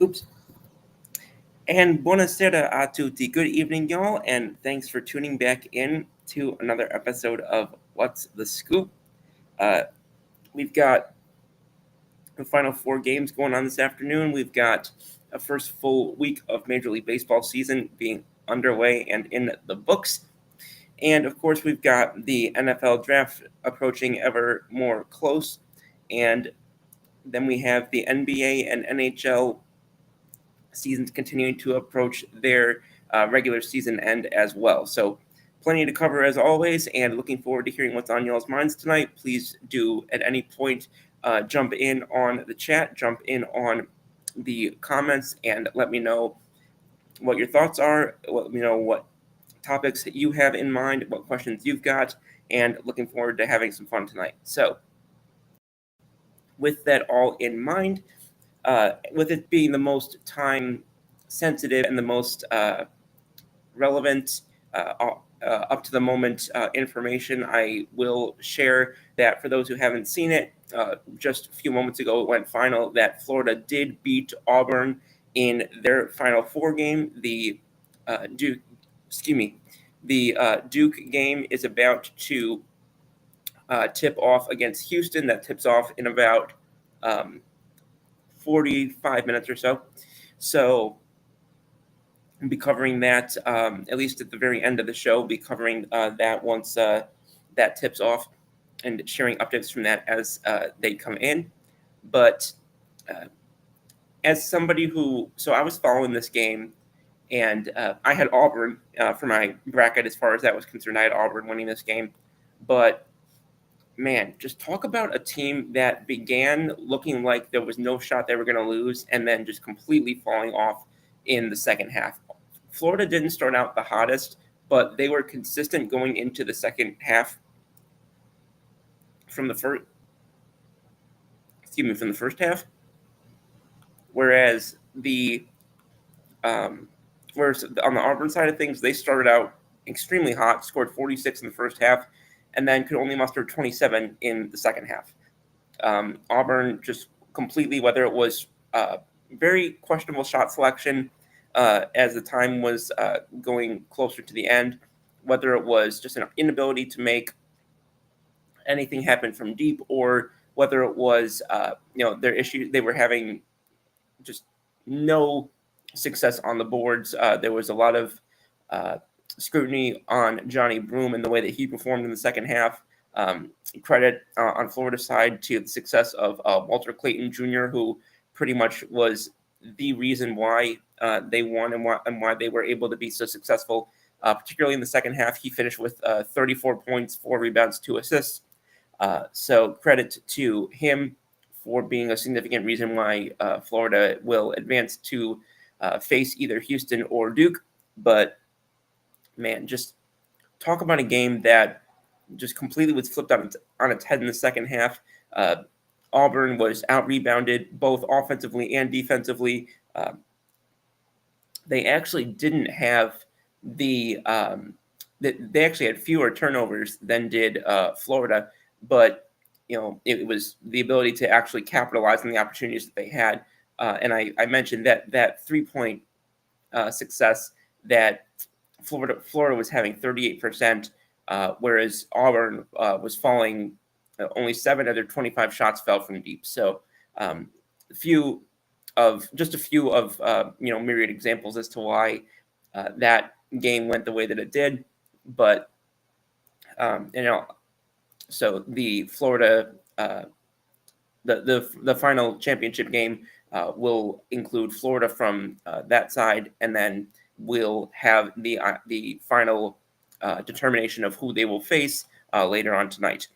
Oops. And buonasera a tutti. Good evening, y'all, and thanks for tuning back in to another episode of What's the Scoop. Uh, we've got the final four games going on this afternoon. We've got a first full week of Major League Baseball season being underway and in the books. And of course, we've got the NFL draft approaching ever more close. And then we have the NBA and NHL seasons continuing to approach their regular season end as well. So, plenty to cover as always, and looking forward to hearing what's on y'all's minds tonight. Please do at any point jump in on the chat, jump in on the comments, and let me know what your thoughts are. Let me know what topics that you have in mind, what questions you've got, and looking forward to having some fun tonight. So, with that all in mind, with it being the most time sensitive and the most relevant, up to the moment information, I will share that for those who haven't seen it. Just a few moments ago, it went final that Florida did beat Auburn in their Final Four game. The Duke, Duke game is about to tip off against Houston. That tips off in about 45 minutes or so. So I'll be covering that at least at the very end of the show. Be covering that once that tips off and sharing updates from that as they come in. But as somebody so I was following this game, and I had Auburn for my bracket as far as that was concerned. I had Auburn winning this game, but man, just talk about a team that began looking like there was no shot they were going to lose and then just completely falling off in the second half. Florida didn't start out the hottest, but they were consistent going into the second half from the first half. Whereas whereas on the Auburn side of things, they started out extremely hot, scored 46 in the first half, and then could only muster 27 in the second half. Auburn just completely, whether it was very questionable shot selection as the time was going closer to the end, whether it was just an inability to make anything happen from deep, or whether it was their issue, they were having just no success on the boards. There was a lot of scrutiny on Johnny Broome and the way that he performed in the second half. Credit on Florida's side to the success of Walter Clayton Jr., who pretty much was the reason why they won and why they were able to be so successful, particularly in the second half. He finished with 34 points, 4 rebounds, 2 assists. So credit to him for being a significant reason why Florida will advance to face either Houston or Duke. But man, just talk about a game that just completely was flipped on its head in the second half. Auburn was out-rebounded both offensively and defensively. They actually didn't have they actually had fewer turnovers than did Florida, but it was the ability to actually capitalize on the opportunities that they had. And I mentioned that 3-point success that Florida was having 38%, whereas Auburn was falling. Only 7 of their 25 shots fell from deep. So a few of myriad examples as to why that game went the way that it did. But so the Florida the final championship game will include Florida from that side, and then we'll have the final determination of who they will face later on tonight.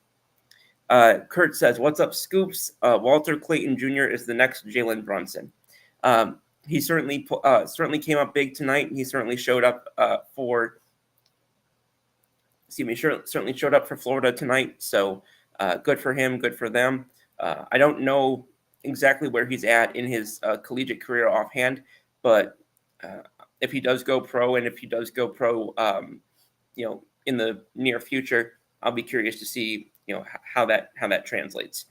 Kurt says, "What's up, Scoops? Walter Clayton Jr. is the next Jalen Brunson. He certainly came up big tonight. He certainly showed up certainly showed up for Florida tonight. So good for him, good for them. I don't know exactly where he's at in his collegiate career offhand, but if he does go pro, and if he does go pro, in the near future, I'll be curious to see how that translates.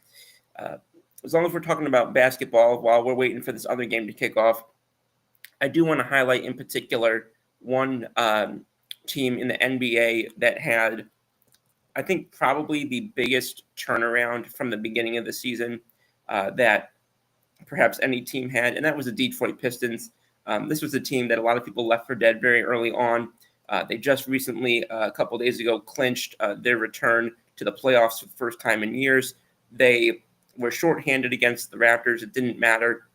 as long as we're talking about basketball while we're waiting for this other game to kick off, I do want to highlight in particular one team in the NBA that had, I think, probably the biggest turnaround from the beginning of the season that perhaps any team had, and that was the Detroit Pistons. This was a team that a lot of people left for dead very early on. They just recently, a couple days ago, clinched their return to the playoffs for the first time in years. They were shorthanded against the Raptors. It didn't matter.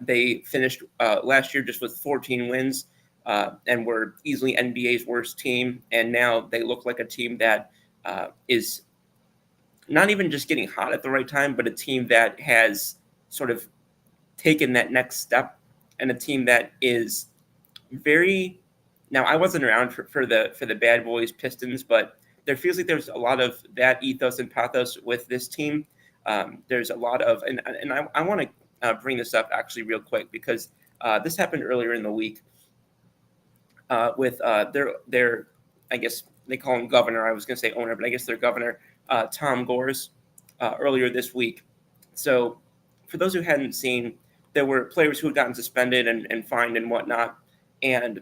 They finished last year just with 14 wins and were easily NBA's worst team. And now they look like a team that is not even just getting hot at the right time, but a team that has sort of taken that next step, and a team that is very. Now, I wasn't around for the Bad Boys Pistons, but there feels like there's a lot of that ethos and pathos with this team. There's a lot of, and I want to bring this up actually real quick because this happened earlier in the week with their, I guess they call him governor. I was going to say owner, but I guess their governor, Tom Gores, earlier this week. So, for those who hadn't seen, there were players who had gotten suspended and fined and whatnot. And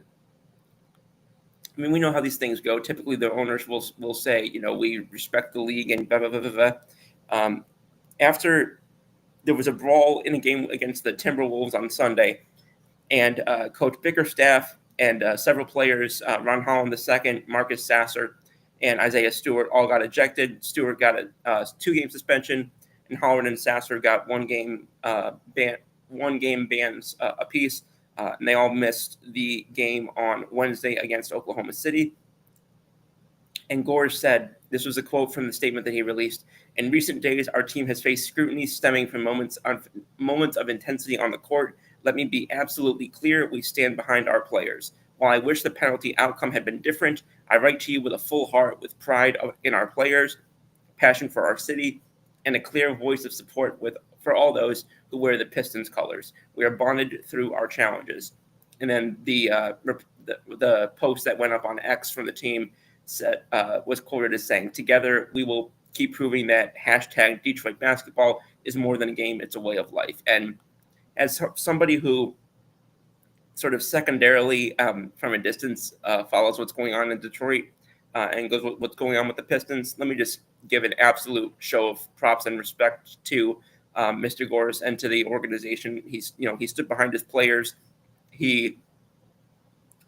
I mean, we know how these things go. Typically, the owners will say, we respect the league and blah, blah, blah, blah, blah. After there was a brawl in a game against the Timberwolves on Sunday, and Coach Bickerstaff and several players, Ron Holland II, Marcus Sasser, and Isaiah Stewart all got ejected. Stewart got a 2-game suspension, and Holland and Sasser got 1-game bans apiece. And they all missed the game on Wednesday against Oklahoma City. And Gores said, this was a quote from the statement that he released, "In recent days, our team has faced scrutiny stemming from moments of intensity on the court. Let me be absolutely clear, we stand behind our players. While I wish the penalty outcome had been different, I write to you with a full heart, with pride in our players, passion for our city, and a clear voice of support for all those who wear the Pistons colors. We are bonded through our challenges." And then the post that went up on X from the team said, was quoted as saying, "Together we will keep proving that hashtag Detroit basketball is more than a game, it's a way of life." And as somebody who sort of secondarily from a distance follows what's going on in Detroit and goes what's going on with the Pistons, let me just give an absolute show of props and respect to Mr. Gores and to the organization. He stood behind his players.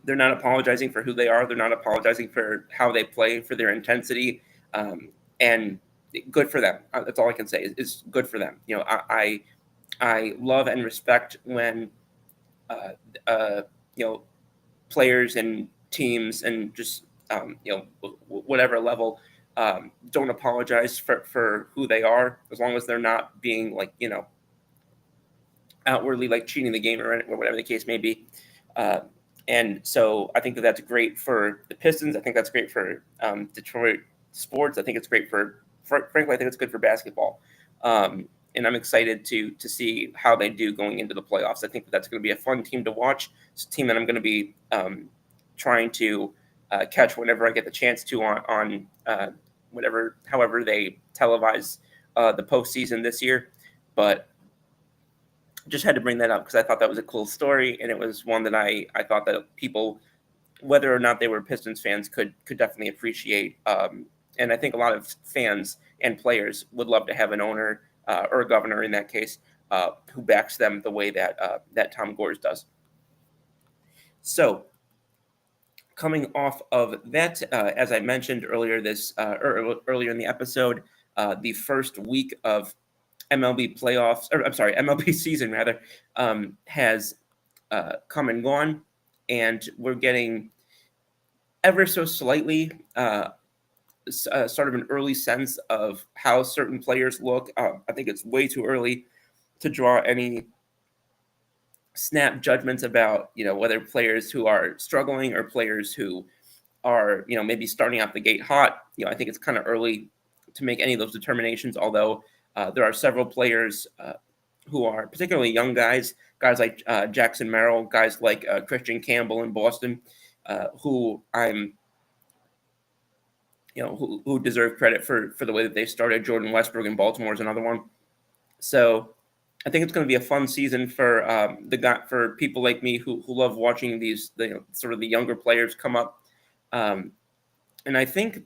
They're not apologizing for who they are. They're not apologizing for how they play, for their intensity, and good for them. That's all I can say is good for them. I love and respect when players and teams and just whatever level don't apologize for who they are, as long as they're not being outwardly cheating the game or whatever the case may be. And so I think that's great for the Pistons. I think that's great for Detroit sports. I think it's great frankly, I think it's good for basketball. And I'm excited to see how they do going into the playoffs. I think that's going to be a fun team to watch. It's a team that I'm going to be trying to catch whenever I get the chance to on however they televise the postseason this year. But just had to bring that up because I thought that was a cool story, and it was one that I thought that people, whether or not they were Pistons fans, could definitely appreciate. And I think a lot of fans and players would love to have an owner or a governor in that case who backs them the way that Tom Gores does. So coming off of that, as I mentioned earlier earlier in the episode, the first week of MLB playoffs, or I'm sorry, MLB season rather, has come and gone, and we're getting ever so slightly sort of an early sense of how certain players look. I think it's way too early to draw any snap judgments about whether players who are struggling or players who are maybe starting out the gate hot. I think it's kind of early to make any of those determinations, although there are several players who are particularly young guys like Jackson Merrill, guys like Christian Campbell in Boston, who I'm, who deserve credit for the way that they started. Jordan Westbrook in Baltimore is another one. So I think it's going to be a fun season for for people like me who love watching these sort of the younger players come up, and I think,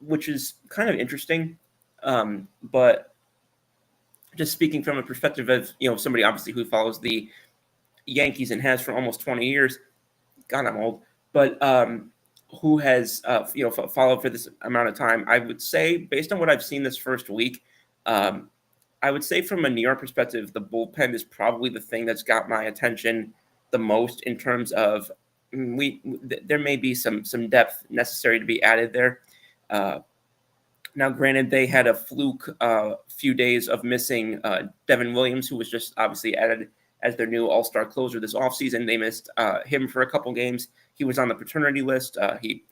which is kind of interesting, but just speaking from a perspective of somebody obviously who follows the Yankees and has for almost 20 years. God, I'm old, but who has followed for this amount of time? I would say, based on what I've seen this first week, um, I would say from a New York perspective, the bullpen is probably the thing that's got my attention the most in terms of there may be some depth necessary to be added there. Now, granted, they had a fluke few days of missing Devin Williams, who was just obviously added as their new all-star closer this offseason. They missed him for a couple games. He was on the paternity list.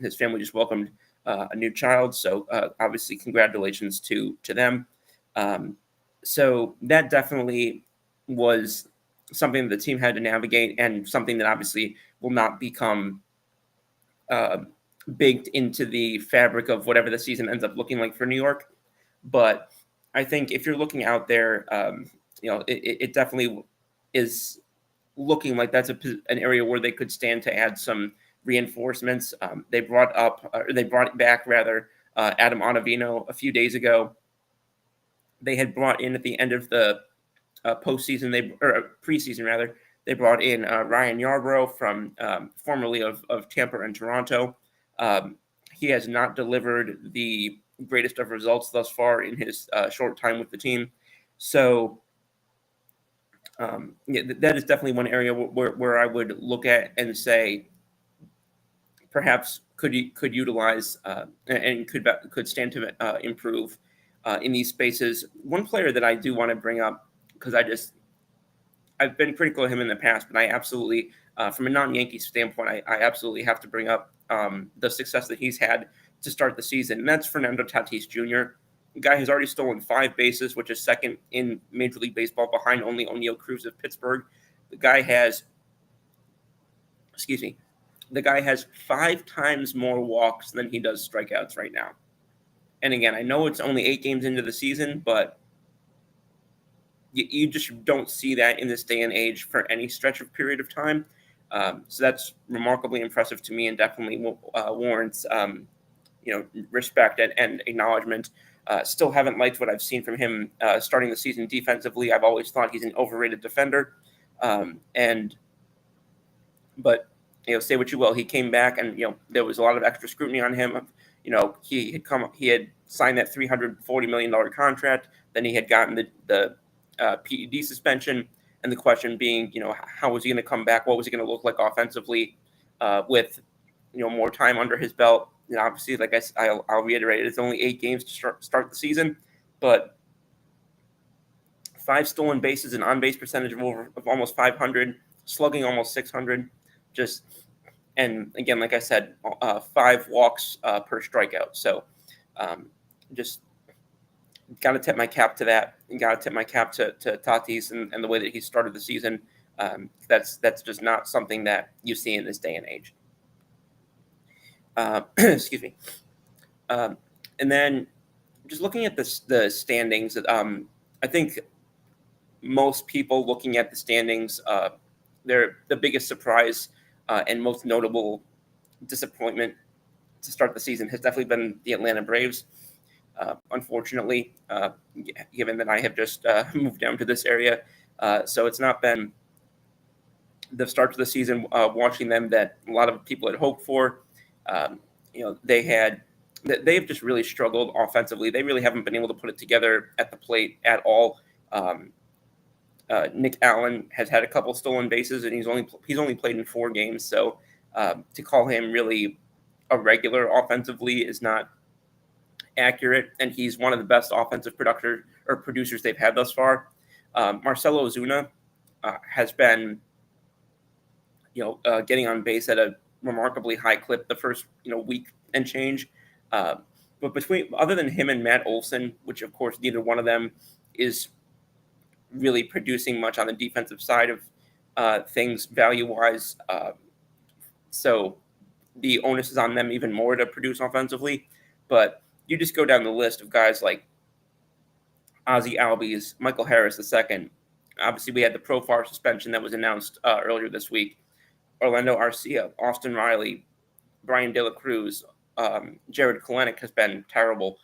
His family just welcomed a new child, so obviously congratulations to them. So that definitely was something that the team had to navigate, and something that obviously will not become uh, baked into the fabric of whatever the season ends up looking like for New York. But I think if you're looking out there, it definitely is looking like that's an area where they could stand to add some reinforcements. They brought back rather Adam Ottavino a few days ago. They had brought in at the end of the preseason rather. They brought in Ryan Yarbrough from formerly of Tampa and Toronto. He has not delivered the greatest of results thus far in his short time with the team. So that is definitely one area where I would look at and say perhaps could utilize and could stand to improve in these spaces. One player that I do want to bring up, because I've been critical of him in the past, but I absolutely, from a non-Yankees standpoint, I absolutely have to bring up the success that he's had to start the season, and that's Fernando Tatis Jr. The guy has already stolen 5 bases, which is second in Major League Baseball behind only O'Neill Cruz of Pittsburgh. The guy has 5 times more walks than he does strikeouts right now. And again, I know it's only 8 games into the season, but you just don't see that in this day and age for any stretch of period of time. So that's remarkably impressive to me, and definitely warrants respect and acknowledgement. Still haven't liked what I've seen from him starting the season defensively. I've always thought he's an overrated defender, but say what you will, he came back, and there was a lot of extra scrutiny on him. He had signed that $340 million contract. Then he had gotten the PED suspension, and the question being, how was he going to come back? What was he going to look like offensively with more time under his belt? Obviously, like I'll reiterate, it's only 8 games to start the season, but 5 stolen bases, an on-base percentage of almost 500, slugging almost 600, and again, like I said, 5 walks per strikeout. So just got to tip my cap to that, and got to tip my cap to Tatis and the way that he started the season. That's just not something that you see in this day and age. Excuse me. And then just looking at the standings, I think most people looking at the standings, they're the biggest surprise and most notable disappointment to start the season has definitely been the Atlanta Braves. Unfortunately, given that I have just moved down to this area, so it's not been the start to the season watching them that a lot of people had hoped for. They've just really struggled offensively. They really haven't been able to put it together at the plate at all. Nick Allen has had a couple stolen bases, and he's only played in 4 games. So to call him really a regular offensively is not accurate, and he's one of the best offensive producers they've had thus far. Marcelo Ozuna has been, getting on base at a remarkably high clip the first, week and change. But other than him and Matt Olson, which of course neither one of them is really producing much on the defensive side of things value-wise, so the onus is on them even more to produce offensively. But you just go down the list of guys like Ozzie Albies, Michael Harris II. Obviously, we had the Profar suspension that was announced earlier this week. Orlando Arcia, Austin Riley, Brian De La Cruz, Jared Kalenic has been terrible.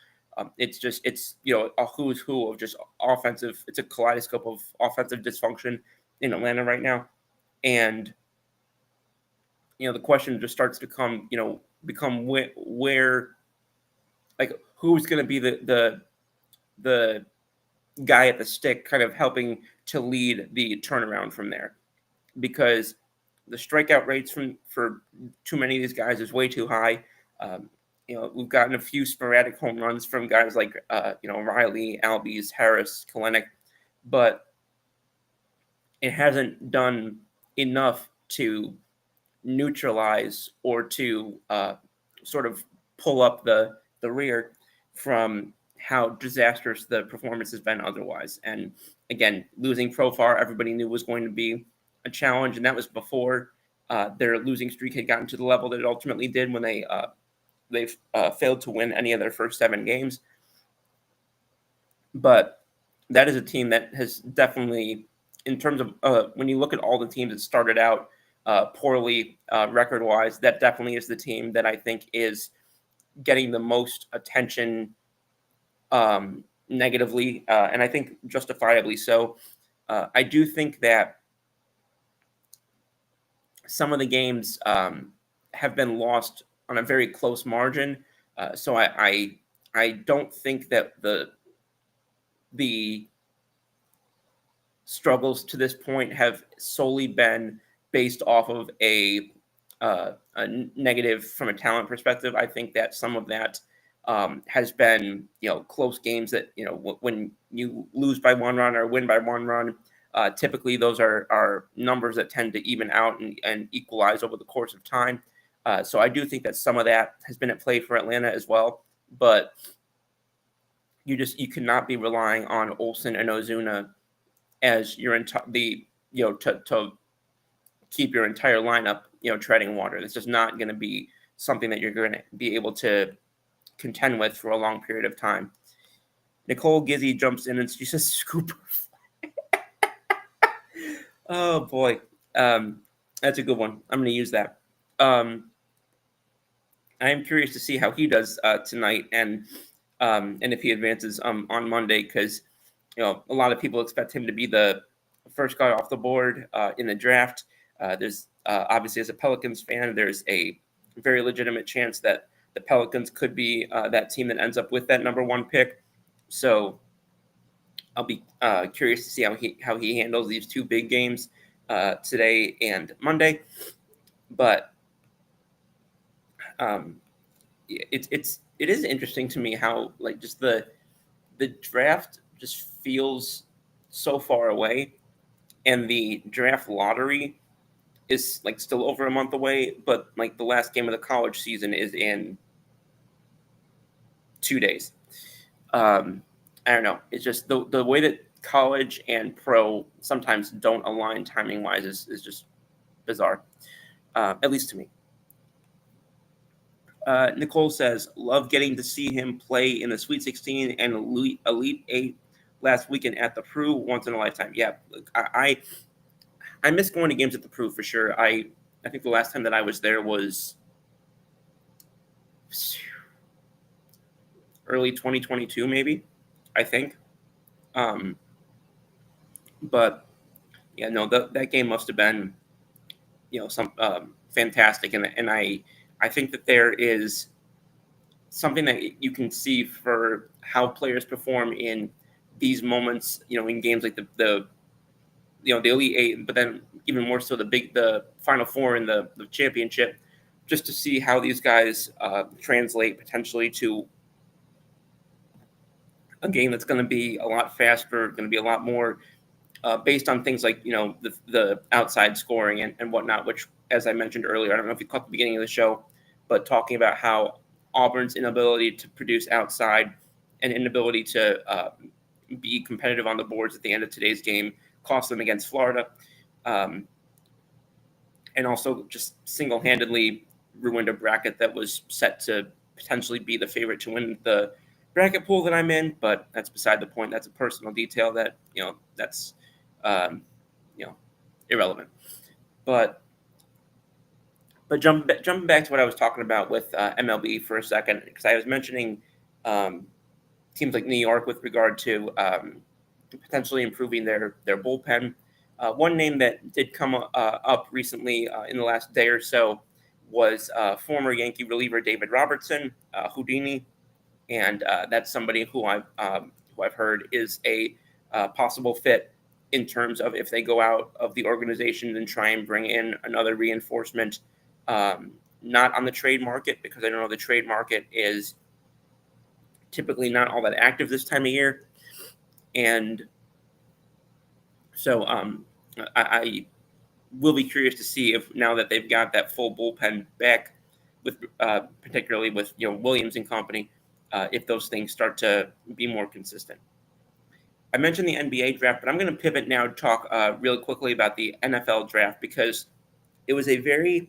It's a who's who of just offensive. It's a kaleidoscope of offensive dysfunction in Atlanta right now, and the question just starts to become where like who's going to be the guy at the stick, kind of helping to lead the turnaround from there, because the strikeout rates for too many of these guys is way too high. We've gotten a few sporadic home runs from guys like Riley, Albies, Harris, Kalenic, but it hasn't done enough to neutralize or to sort of pull up the rear from how disastrous the performance has been otherwise. And again, losing Profar, everybody knew was going to be a challenge, and that was before their losing streak had gotten to the level that it ultimately did when they failed to win any of their first 7 games. But that is a team that has definitely, in terms of when you look at all the teams that started out poorly record-wise, that definitely is the team that I think is getting the most attention negatively, and I think justifiably so. I do think that some of the games have been lost on a very close margin, so I don't think that the struggles to this point have solely been based off of a negative from a talent perspective. I think that some of that has been, close games that, when you lose by 1 run or win by 1 run, typically those are numbers that tend to even out and equalize over the course of time. So I do think that some of that has been at play for Atlanta as well, but you cannot be relying on Olsen and Ozuna as your to keep your entire lineup, treading water. This is not going to be something that you're going to be able to contend with for a long period of time. Nicole Gizzy jumps in and she says, "Scoop." Oh boy, that's a good one. I'm going to use that. I am curious to see how he does tonight, and if he advances on Monday, because a lot of people expect him to be the first guy off the board in the draft. There's obviously, as a Pelicans fan, there's a very legitimate chance that the Pelicans could be that team that ends up with that number 1 pick. So I'll be curious to see how he handles these 2 big games today and Monday. But it is interesting to me how just the draft just feels so far away, and the draft lottery is still over a month away, but the last game of the college season is in 2 days. I don't know. It's just the way that college and pro sometimes don't align timing wise is just bizarre, at least to me. Nicole says, "Love getting to see him play in the Sweet 16 and Elite 8 last weekend at the Prue, once in a lifetime." Yeah, I miss going to games at the Prue for sure. I think the last time that I was there was early 2022, maybe. I think. But yeah, no, that game must have been, some fantastic, and I think that there is something that you can see for how players perform in these moments, in games like the Elite 8, but then even more so the Final Four and the championship, just to see how these guys translate potentially to a game that's going to be a lot faster, going to be a lot more based on things like the outside scoring and whatnot. Which, as I mentioned earlier, I don't know if you caught the beginning of the show, but talking about how Auburn's inability to produce outside and inability to be competitive on the boards at the end of today's game cost them against Florida, and also just single-handedly ruined a bracket that was set to potentially be the favorite to win the bracket pool that I'm in, but that's beside the point. That's a personal detail that that's um, you know irrelevant. But jumping back to what I was talking about with MLB for a second, because I was mentioning um, teams like New York with regard to potentially improving their bullpen. One name that did come up recently in the last day or so was former Yankee reliever David Robertson, Houdini, and that's somebody who I've heard is a possible fit in terms of if they go out of the organization and try and bring in another reinforcement, not on the trade market, because I know the trade market is typically not all that active this time of year, and so I will be curious to see if now that they've got that full bullpen back, with particularly with Williams and company, if those things start to be more consistent. I mentioned the NBA draft, but I'm going to pivot now to talk really quickly about the NFL draft, because it was a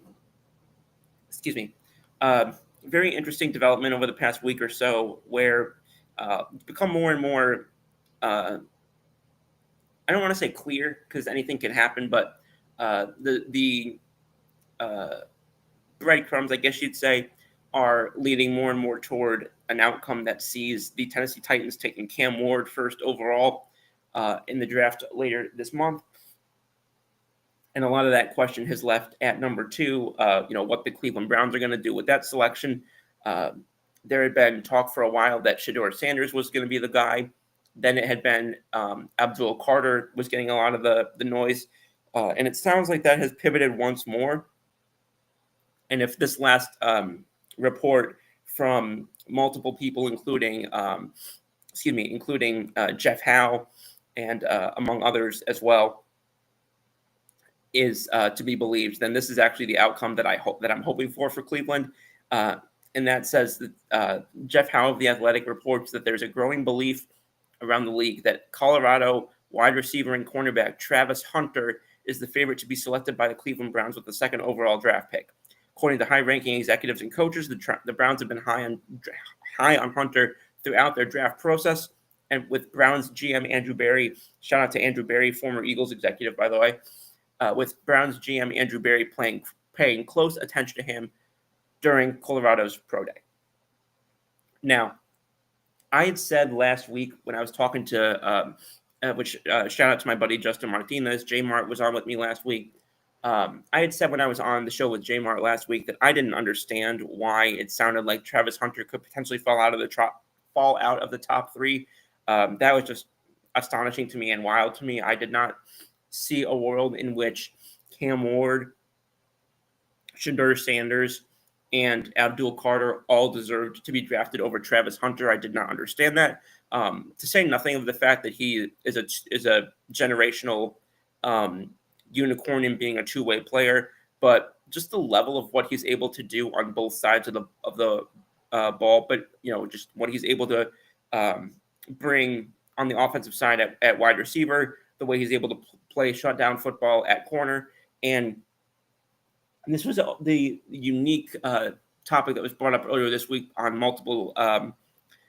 excuse me, uh, very interesting development over the past week or so, where it's become more and more. I don't want to say clear, because anything can happen, but the uh, breadcrumbs, I guess you'd say, are leading more and more toward an outcome that sees the Tennessee Titans taking Cam Ward first overall in the draft later this month. And a lot of that question has left at number two, what the Cleveland Browns are going to do with that selection. Uh, there had been talk for a while that Shedeur Sanders was going to be the guy. Then it had been Abdul Carter was getting a lot of the noise. And it sounds like that has pivoted once more. And if this last report from multiple people, including Jeff Howe and among others as well, is to be believed, then this is actually the outcome that I'm hoping for Cleveland. And that says that Jeff Howe of The Athletic reports that there's a growing belief around the league that Colorado wide receiver and cornerback Travis Hunter is the favorite to be selected by the Cleveland Browns with the second overall draft pick. According to high-ranking executives and coaches, the Browns have been high on Hunter throughout their draft process. And with Browns GM Andrew Berry, shout out to Andrew Berry, former Eagles executive, by the way, with Browns GM Andrew Berry paying close attention to him during Colorado's pro day. Now, I had said last week when I was talking to, shout out to my buddy Justin Martinez, J Mart was on with me last week. I had said when I was on the show with J Mart last week that I didn't understand why it sounded like Travis Hunter could potentially fall out of the top three. That was just astonishing to me and wild to me. I did not see a world in which Cam Ward, Shedeur Sanders, and Abdul Carter all deserved to be drafted over Travis Hunter. I did not understand that. To say nothing of the fact that he is a generational unicorn in being a two-way player, but just the level of what he's able to do on both sides of the ball. But just what he's able to bring on the offensive side at wide receiver, the way he's able to play shutdown football at corner, and this was the unique topic that was brought up earlier this week on multiple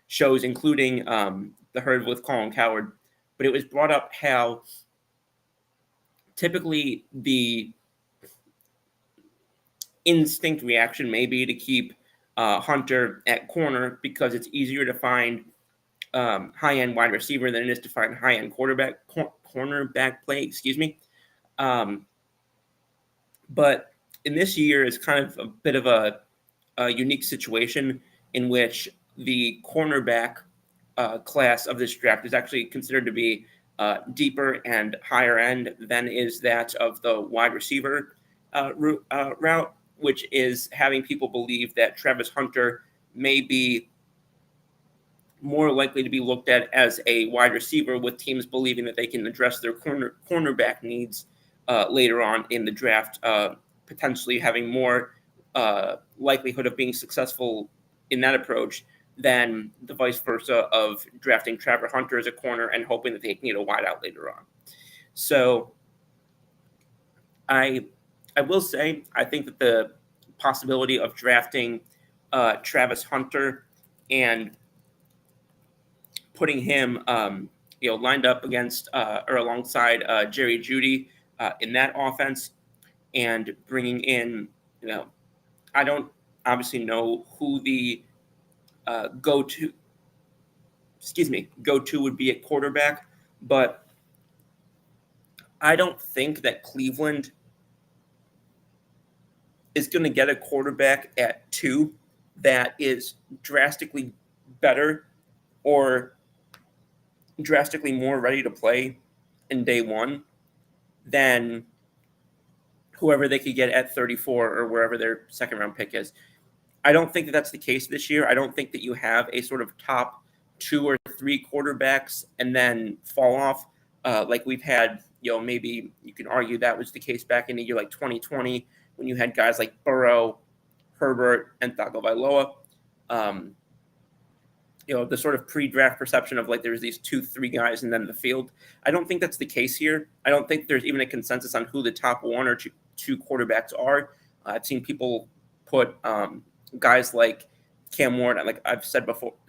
shows, including The Herd with Colin Cowherd. But it was brought up how typically the instinct reaction may be to keep Hunter at corner because it's easier to find high-end wide receiver than it is to find high-end cornerback play. Excuse me. But in this year is kind of a bit of a unique situation in which the cornerback class of this draft is actually considered to be deeper and higher end than is that of the wide receiver route, which is having people believe that Travis Hunter may be more likely to be looked at as a wide receiver, with teams believing that they can address their cornerback needs later on in the draft, potentially having more likelihood of being successful in that approach than the vice versa of drafting Travis Hunter as a corner and hoping that they can get a wideout later on. So I will say I think that the possibility of drafting Travis Hunter and putting him, lined up against or alongside Jerry Jeudy in that offense, and bringing in, I don't obviously know who the go-to would be at quarterback, but I don't think that Cleveland is going to get a quarterback at 2 that is drastically better or drastically more ready to play in day 1 than whoever they could get at 34 or wherever their second round pick is. I don't think that that's the case this year. I don't think that you have a sort of top 2 or 3 quarterbacks and then fall off like we've had. Maybe you can argue that was the case back in the year like 2020 when you had guys like Burrow, Herbert, and Tagovailoa. The sort of pre-draft perception of like there's these 2-3 guys and then the field. I don't think that's the case here. I don't think there's even a consensus on who the top 1 or 2 quarterbacks are. I've seen people put guys like Cam Ward, like I've said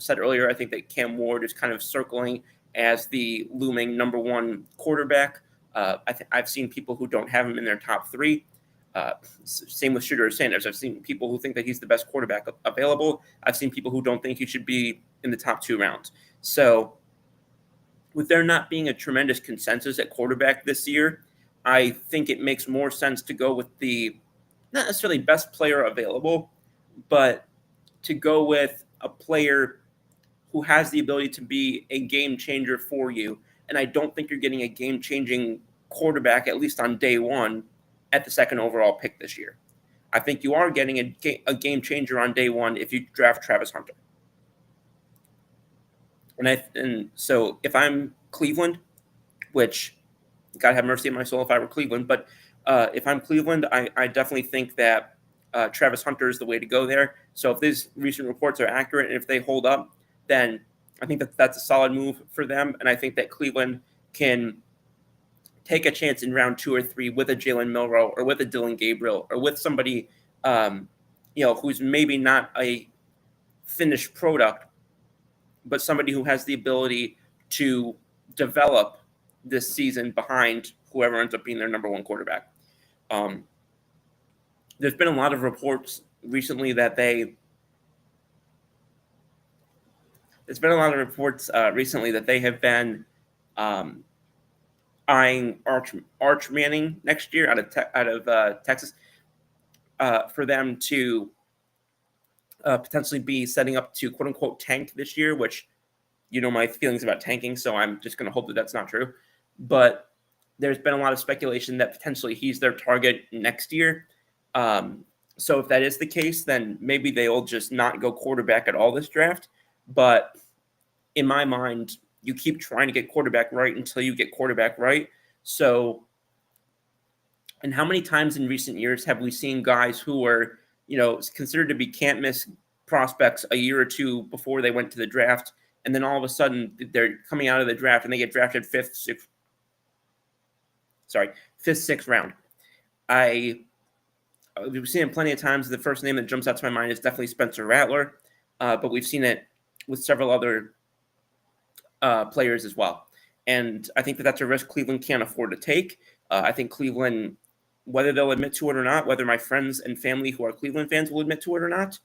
earlier, I think that Cam Ward is kind of circling as the looming number 1 quarterback. I've seen people who don't have him in their top 3. Same with Shooter Sanders. I've seen people who think that he's the best quarterback available. I've seen people who don't think he should be in the top 2 rounds. So with there not being a tremendous consensus at quarterback this year, I think it makes more sense to go with the not necessarily best player available, but to go with a player who has the ability to be a game changer for you. And I don't think you're getting a game-changing quarterback, at least on day 1, at the 2nd overall pick this year. I think you are getting a game changer on day 1 if you draft Travis Hunter. And so if I'm Cleveland, which God have mercy on my soul if I were Cleveland, but if I'm Cleveland, I definitely think that Travis Hunter is the way to go there. So if these recent reports are accurate and if they hold up, then I think that that's a solid move for them. And I think that Cleveland can take a chance in round 2 or 3 with a Jalen Milroe or with a Dylan Gabriel or with somebody, who's maybe not a finished product, but somebody who has the ability to develop this season behind whoever ends up being their number 1 quarterback. There's been a lot of reports recently that they have been eyeing Arch Manning next year out of Texas for them to potentially be setting up to quote unquote tank this year, which my feelings about tanking, so I'm just going to hope that that's not true. But there's been a lot of speculation that potentially he's their target next year. So if that is the case, then maybe they'll just not go quarterback at all this draft. But in my mind, you keep trying to get quarterback right until you get quarterback right. So, and how many times in recent years have we seen guys who were, considered to be can't miss prospects a year or 2 before they went to the draft, and then all of a sudden they're coming out of the draft and they get drafted 5th, 6th round. We've seen it plenty of times. The first name that jumps out to my mind is definitely Spencer Rattler, but we've seen it with several other players as well. And I think that that's a risk Cleveland can't afford to take. I think Cleveland, whether they'll admit to it or not, whether my friends and family who are Cleveland fans will admit to it or not,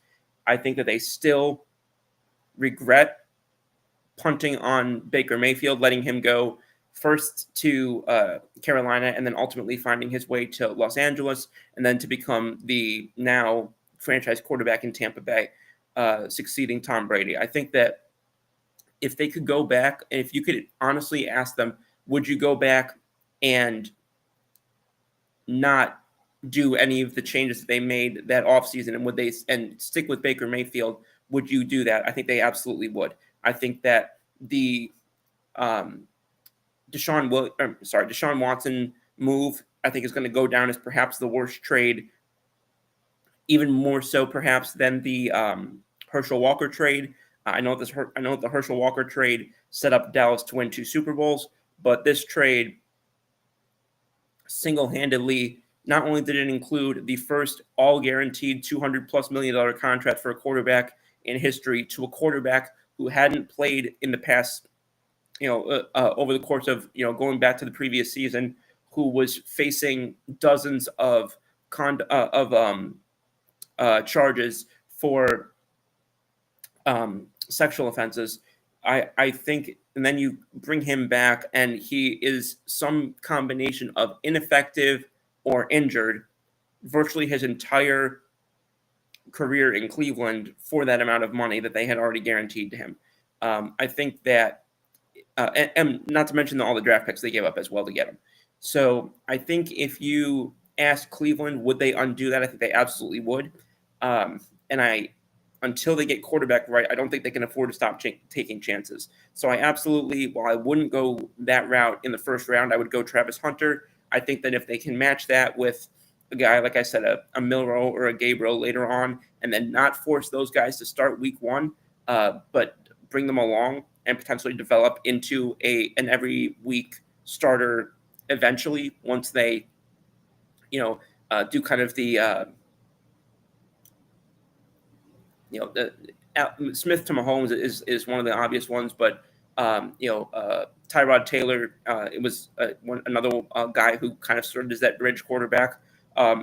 I think that they still regret punting on Baker Mayfield, letting him go first to Carolina and then ultimately finding his way to Los Angeles and then to become the now franchise quarterback in Tampa Bay, succeeding Tom Brady. I think that if they could go back, and if you could honestly ask them, would you go back and not do any of the changes that they made that offseason, and would they and stick with Baker Mayfield? Would you do that? I think they absolutely would. I think that the Deshaun Watson move, I think, is going to go down as perhaps the worst trade, even more so perhaps than the Herschel Walker trade. I know the Herschel Walker trade set up Dallas to win 2 Super Bowls, but this trade single-handedly, not only did it include the first all-guaranteed $200+ million contract for a quarterback in history to a quarterback who hadn't played in the past over the course of going back to the previous season, who was facing dozens of charges for sexual offenses. I think, and then you bring him back, and he is some combination of ineffective or injured virtually his entire career in Cleveland for that amount of money that they had already guaranteed to him. I think that, and not to mention all the draft picks they gave up as well to get him. So I think if you ask Cleveland, would they undo that? I think they absolutely would. Until they get quarterback right, I don't think they can afford to stop taking chances. So I absolutely, while I wouldn't go that route in the first round, I would go Travis Hunter. I think that if they can match that with a guy, like I said, a Milroe or a Gabriel later on, and then not force those guys to start week one, but bring them along and potentially develop into an every week starter eventually once they, do kind of the, Smith to Mahomes is one of the obvious ones, but Tyrod Taylor, it was another guy who kind of served as that bridge quarterback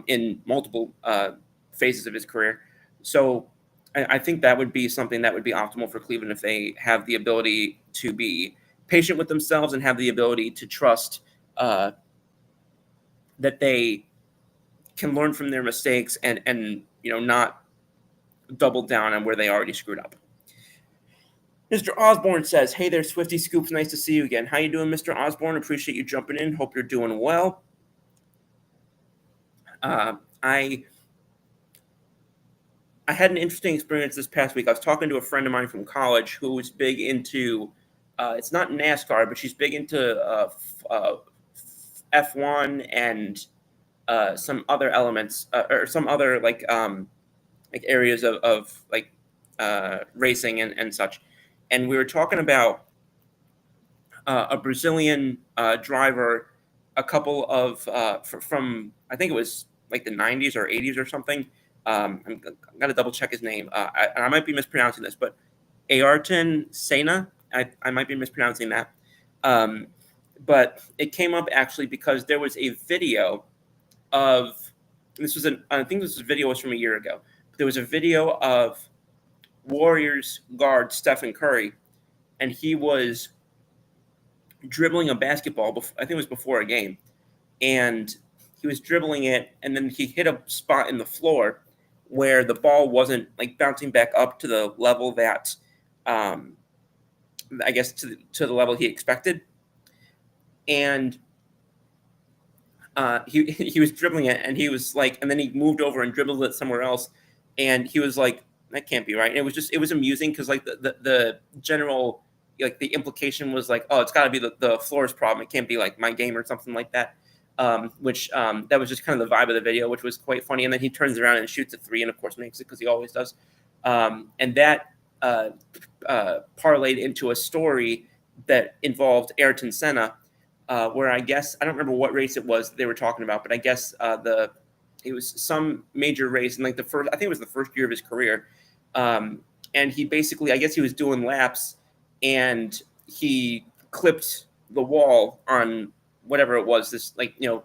in multiple phases of his career. So I think that would be something that would be optimal for Cleveland if they have the ability to be patient with themselves and have the ability to trust that they can learn from their mistakes and not double down on where they already screwed up. Mr. Osborne says, "Hey there, Swifty Scoops. Nice to see you again. How you doing, Mr. Osborne? Appreciate you jumping in. Hope you're doing well." I had an interesting experience this past week. I was talking to a friend of mine from college who was big into, it's not NASCAR, but she's big into F1 and some other elements or some other like areas of racing and such. And we were talking about a Brazilian driver, a couple of from I think it was like the 90s or 80s or something. I'm got to double check his name. I might be mispronouncing this, but Ayrton Senna. I might be mispronouncing that. But it came up actually because there was a video of I think this video was from a year ago. There was a video of Warriors guard Stephen Curry, and he was dribbling a basketball. I think it was before a game, and he was dribbling it, and then he hit a spot in the floor where the ball wasn't like bouncing back up to the level that, I guess to the level he expected, and he was dribbling it, and he was like, and then he moved over and dribbled it somewhere else, and he was like, that can't be right. And it was amusing because like the general, like the implication was like, oh, it's got to be the floor's problem. It can't be like my game or something like that. Which that was just kind of the vibe of the video, which was quite funny. And then he turns around and shoots a three, and of course makes it because he always does. And that parlayed into a story that involved Ayrton Senna, where I guess I don't remember what race it was they were talking about, but I guess it was some major race, and like I think it was the first year of his career. And he basically, I guess he was doing laps, and he clipped the wall on whatever it was, this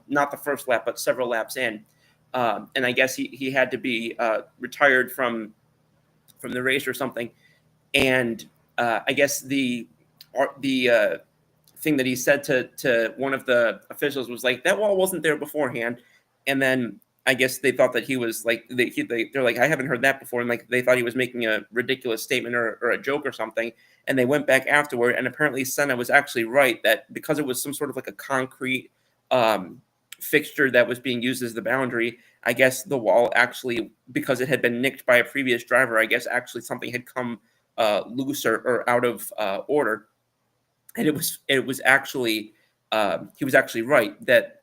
not the first lap, but several laps in. And I guess he had to be retired from the race or something. And I guess the thing that he said to one of the officials was like, that wall wasn't there beforehand. And then I guess they thought that he was like, they're like, I haven't heard that before. And like, they thought he was making a ridiculous statement or a joke or something. And they went back afterward. And apparently Senna was actually right that because it was some sort of like a concrete fixture that was being used as the boundary, I guess the wall actually, because it had been nicked by a previous driver, I guess actually something had come loose or out of order. And it was actually, he was actually right that,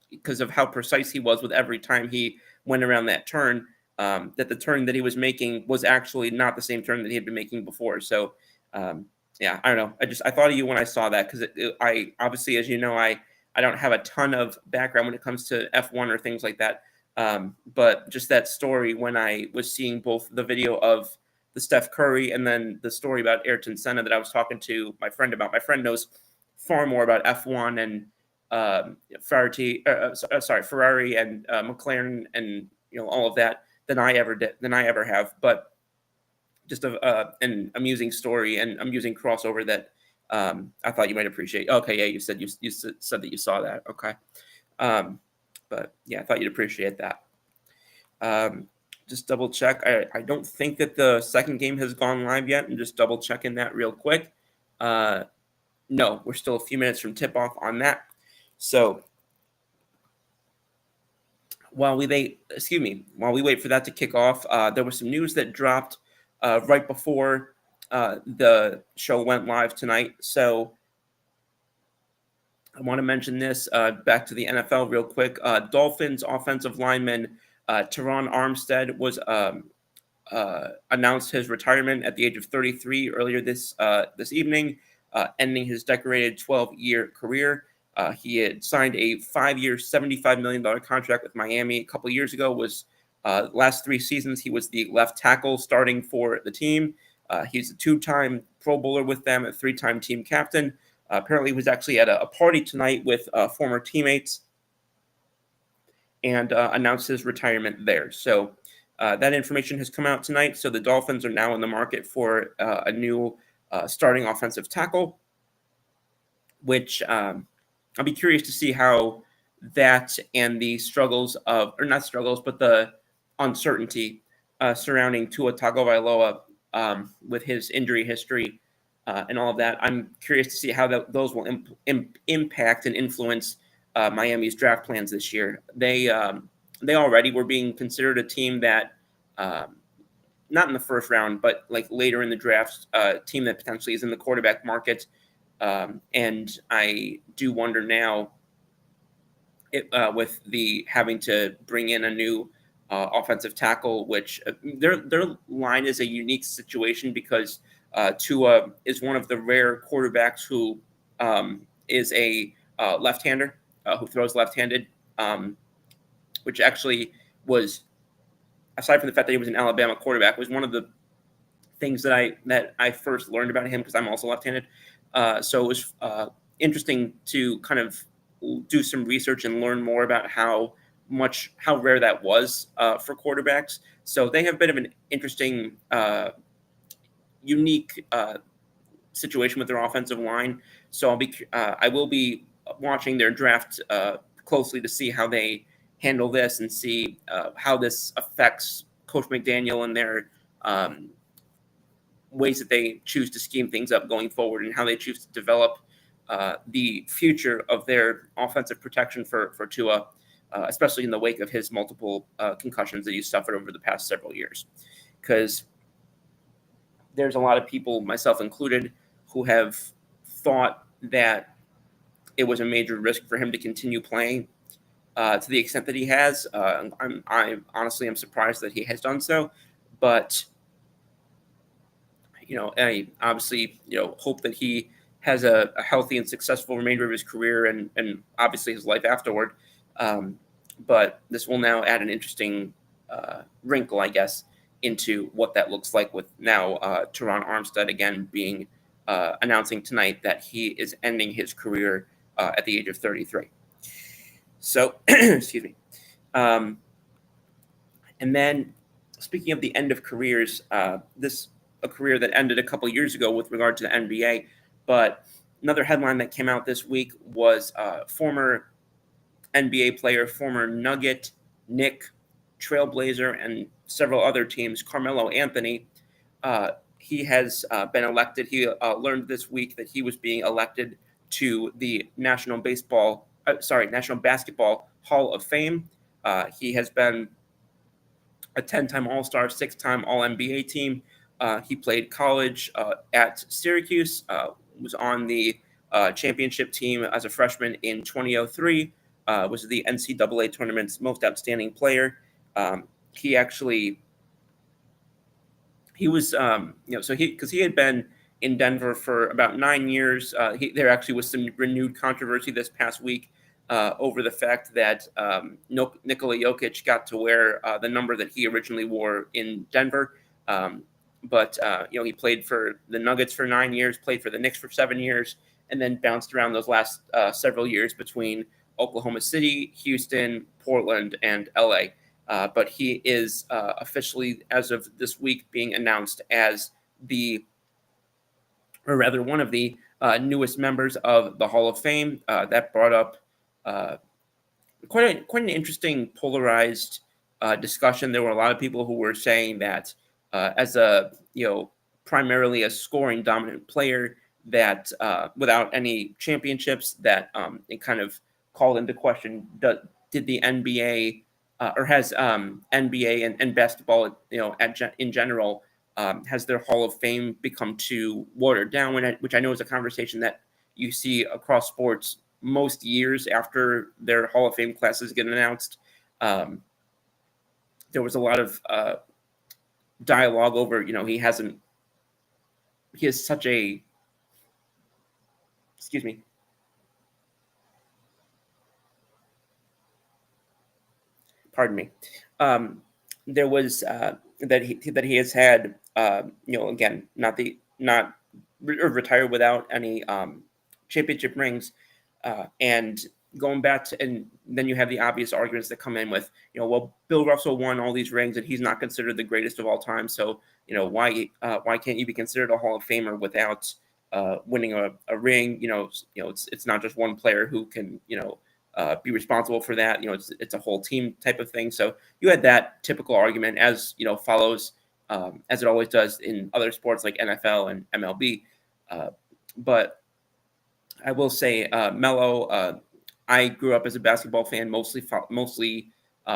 because of how precise he was with every time he went around that turn, that the turn that he was making was actually not the same turn that he had been making before. So, yeah, I don't know. I thought of you when I saw that because I obviously, as you know, I don't have a ton of background when it comes to F1 or things like that. But just that story when I was seeing both the video of the Steph Curry, and then the story about Ayrton Senna that I was talking to my friend about. My friend knows far more about F1 and Ferrari and McLaren and all of that than I ever have. But just an amusing story and amusing crossover that I thought you might appreciate. Okay, yeah, you said that you saw that. Okay, but yeah, I thought you'd appreciate that. Just double check. I don't think that the second game has gone live yet. I'm just double checking that real quick. No, we're still a few minutes from tip off on that. So while we wait for that to kick off, there was some news that dropped right before the show went live tonight. So I want to mention this back to the NFL real quick. Dolphins offensive lineman Teron Armstead was announced his retirement at the age of 33 earlier this evening, ending his decorated 12-year career. He had signed a 5-year, $75 million contract with Miami a couple years ago. Last 3 seasons, he was the left tackle starting for the team. He's a 2-time Pro Bowler with them, a 3-time team captain. Apparently, he was actually at a party tonight with former teammates and announced his retirement there. So that information has come out tonight. So the Dolphins are now in the market for a new starting offensive tackle, which I'll be curious to see how that and the the uncertainty surrounding Tua Tagovailoa with his injury history and all of that. I'm curious to see how those will impact and influence Miami's draft plans this year. They already were being considered a team that, not in the first round, but like later in the draft, team that potentially is in the quarterback market. And I do wonder now, with the having to bring in a new offensive tackle, which their line is a unique situation because Tua is one of the rare quarterbacks who is a left-hander who throws left-handed, which actually was, aside from the fact that he was an Alabama quarterback, was one of the things that I first learned about him because I'm also left-handed. So it was interesting to kind of do some research and learn more about how rare that was for quarterbacks. So they have a bit of an interesting, unique situation with their offensive line. So I will be watching their draft closely to see how they handle this and see how this affects Coach McDaniel and their ways that they choose to scheme things up going forward and how they choose to develop the future of their offensive protection for Tua, especially in the wake of his multiple concussions that he's suffered over the past several years. Because there's a lot of people, myself included, who have thought that it was a major risk for him to continue playing to the extent that he has. I honestly am surprised that he has done so, but I obviously hope that he has a healthy and successful remainder of his career and obviously his life afterward. But this will now add an interesting wrinkle, I guess, into what that looks like with now Teron Armstead again being announcing tonight that he is ending his career at the age of 33. So, excuse me. And then, speaking of the end of careers, a career that ended a couple years ago with regard to the NBA, but another headline that came out this week was former NBA player, former Nugget, Knick, Trailblazer, and several other teams, Carmelo Anthony. He has been elected. He learned this week that he was being elected to the National Basketball Hall of Fame. He has been a 10-time All-Star, 6-time All-NBA team. He played college at Syracuse, was on the championship team as a freshman in 2003, was the NCAA tournament's most outstanding player. Because he had been in Denver for about 9 years. There actually was some renewed controversy this past week over the fact that Nikola Jokic got to wear the number that he originally wore in Denver. but he played for the Nuggets for 9 years, played for the Knicks for 7 years, and then bounced around those last several years between Oklahoma City, Houston, Portland, and LA. But he is officially, as of this week, being announced as one of the newest members of the Hall of Fame. That brought up uh, quite an interesting polarized discussion. There were a lot of people who were saying that as a primarily a scoring dominant player, that without any championships, that it kind of called into question, did the NBA or has NBA and basketball in general, has their Hall of Fame become too watered down, which I know is a conversation that you see across sports most years after their Hall of Fame classes get announced. Um, there was a lot of dialogue over, he has such a, excuse me, pardon me. There was that he has had, again, not retired without any championship rings, and going back to, and then you have the obvious arguments that come in with, well, Bill Russell won all these rings and he's not considered the greatest of all time, so why can't you be considered a Hall of Famer without winning a ring? It's not just one player who can be responsible for that. It's a whole team type of thing. So you had that typical argument, as follows, as it always does in other sports like NFL and MLB. But I will say, Melo. I grew up as a basketball fan, mostly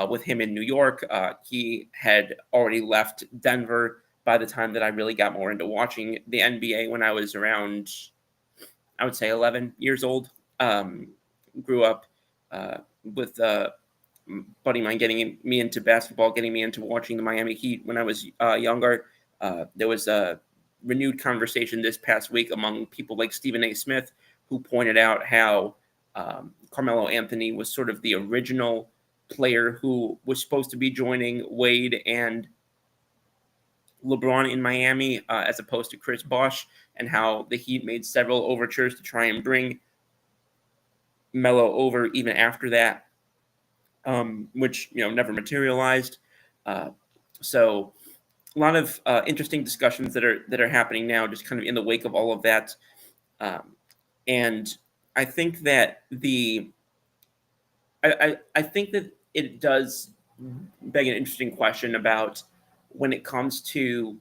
with him in New York. He had already left Denver by the time that I really got more into watching the NBA when I was around, I would say, 11 years old. Grew up with a buddy of mine getting me into basketball, getting me into watching the Miami Heat when I was younger. There was a renewed conversation this past week among people like Stephen A. Smith, who pointed out how Carmelo Anthony was sort of the original player who was supposed to be joining Wade and LeBron in Miami, as opposed to Chris Bosh, and how the Heat made several overtures to try and bring Melo over even after that, which never materialized. So a lot of interesting discussions that are happening now, just kind of in the wake of all of that. And I think that I think that it does beg an interesting question about when it comes to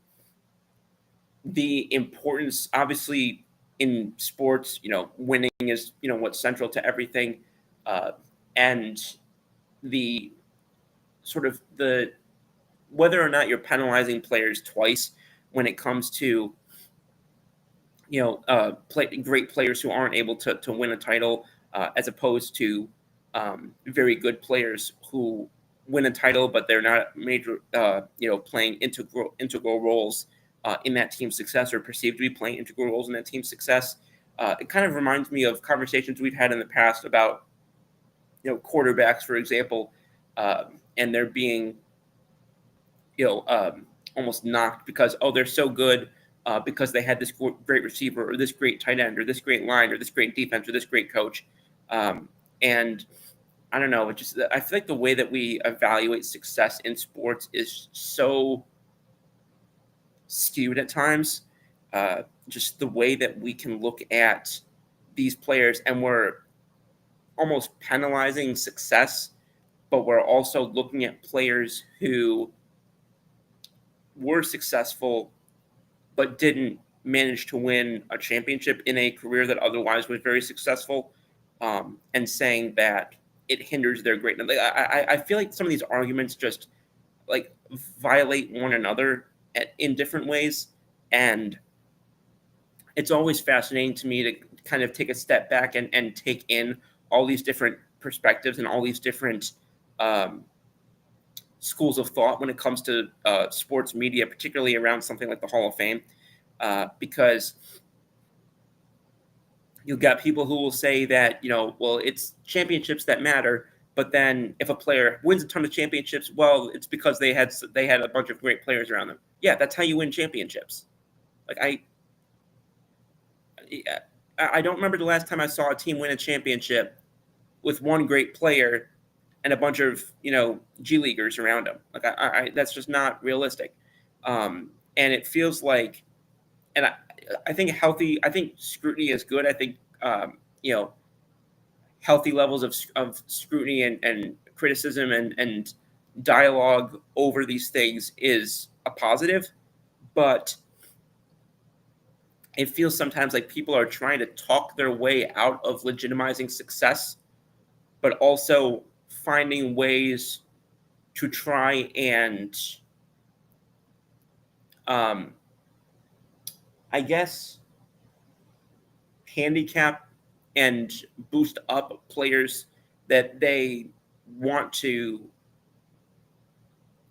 the importance. Obviously, in sports, winning is what's central to everything, and the sort of the whether or not you're penalizing players twice when it comes to great players who aren't able to win a title, as opposed to very good players who win a title, but they're not major, playing integral roles in that team's success, or perceived to be playing integral roles in that team's success. It kind of reminds me of conversations we've had in the past about quarterbacks, for example, and they're being almost knocked because, oh, they're so good, because they had this great receiver or this great tight end or this great line or this great defense or this great coach. And I don't know, I feel like the way that we evaluate success in sports is so skewed at times. Just the way that we can look at these players, and we're almost penalizing success, but we're also looking at players who were successful but didn't manage to win a championship in a career that otherwise was very successful, and saying that it hinders their greatness. Like, I feel like some of these arguments just like violate one another in different ways, and it's always fascinating to me to kind of take a step back and take in all these different perspectives and all these different um, schools of thought when it comes to sports media, particularly around something like the Hall of Fame, because you've got people who will say that, well, it's championships that matter, But then if a player wins a ton of championships, well, it's because they had a bunch of great players around them. Yeah, that's how you win championships. Like I don't remember the last time I saw a team win a championship with one great player and a bunch of G leaguers around him. Like that's just not realistic. And it feels like, and I think I think scrutiny is good. I think healthy levels of scrutiny and criticism and dialogue over these things is a positive, but it feels sometimes like people are trying to talk their way out of legitimizing success, but also finding ways to try and, um, I guess, handicap and boost up players that they want to,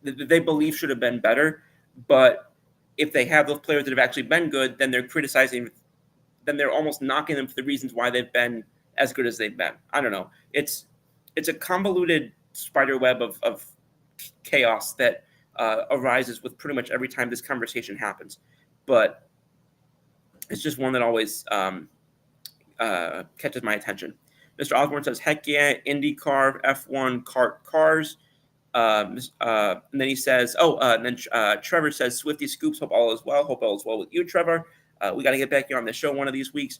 that they believe should have been better. But if they have those players that have actually been good, then they're criticizing, then they're almost knocking them for the reasons why they've been as good as they've been. I don't know. It's a convoluted spider web of chaos that arises with pretty much every time this conversation happens. But it's just one that always catches my attention. Mr. Osborne says, heck yeah, IndyCar, F1, kart, cars. And then he says, Trevor says, Swifty Scoops, hope all is well. Hope all is well with you, Trevor. We got to get back here on the show one of these weeks.